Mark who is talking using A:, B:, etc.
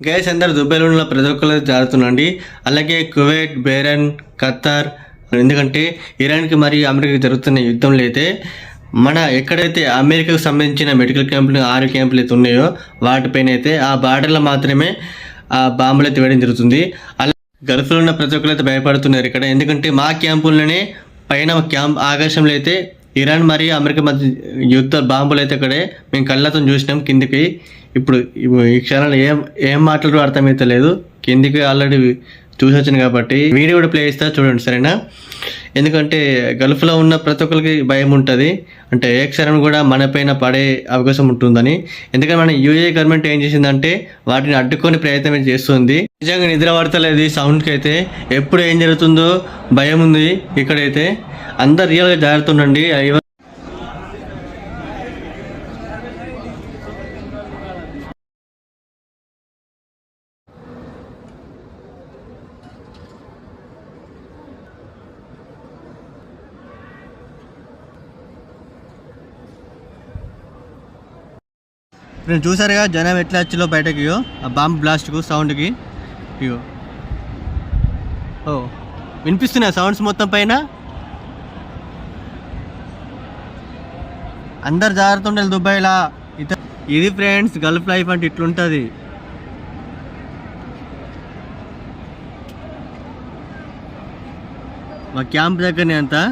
A: Guys అందరు దుబాయ్లో ఉన్న ప్రతి ఒక్కరు జారుతుండండి. అలాగే కువైట్, బెహ్రెయిన్, ఖతార్, ఎందుకంటే ఇరాన్కి మరియు అమెరికాకి జరుగుతున్న యుద్ధంలో అయితే మన ఎక్కడైతే అమెరికాకు సంబంధించిన మెడికల్ క్యాంపులు 6 క్యాంపులు అయితే ఉన్నాయో వాటిపైన అయితే ఆ బార్డర్లో మాత్రమే ఆ బాంబులు అయితే వేయడం జరుగుతుంది. అలా గల్ఫ్లో ఉన్న ప్రతి ఒక్కరు అయితే భయపడుతున్నారు ఇక్కడ. ఎందుకంటే మా క్యాంపుల్లోనే పైన ఆకాశంలో అయితే ఇరాన్ మరియు అమెరికా మధ్య యుద్ధ బాంబులు అయితే అక్కడే మేము కళ్ళతో చూసినాం కిందికి. ఇప్పుడు ఈ క్షణాలు ఏం మాట్లాడు అర్థమైతే లేదు. కిందికి ఆల్రెడీ చూసి వచ్చాను కాబట్టి వీడియో కూడా ప్లే చేస్తా చూడండి, సరేనా? ఎందుకంటే గల్ఫ్లో ఉన్న ప్రతి ఒక్కరికి భయం ఉంటుంది, అంటే ఏ క్షణం కూడా మన పైన పడే అవకాశం ఉంటుందని. ఎందుకంటే మన యూఏ గవర్నమెంట్ ఏం చేసిందంటే వాటిని అడ్డుకొని ప్రయత్నం చేస్తుంది. నిజంగా నిద్ర పడతలేదు ఈ సౌండ్కి అయితే. ఎప్పుడు ఏం జరుగుతుందో భయం ఉంది ఇక్కడైతే. అందరు రియల్గా జాగ్రత్త ఉండండి. నేను చూసారుగా జనం ఎట్లా వచ్చిలో బయటకి, ఆ బాంబ్ బ్లాస్ట్కు సౌండ్కి. ఇగో వినిపిస్తున్నాయి సౌండ్స్ మొత్తం పైన. అందరు జాగ్రత్త ఉండాలి దుబాయ్లా. ఇది ఫ్రెండ్స్ గల్ఫ్ లైఫ్ అంటే ఇట్లుంటుంది. మా క్యాంప్ దగ్గరనే అంతా.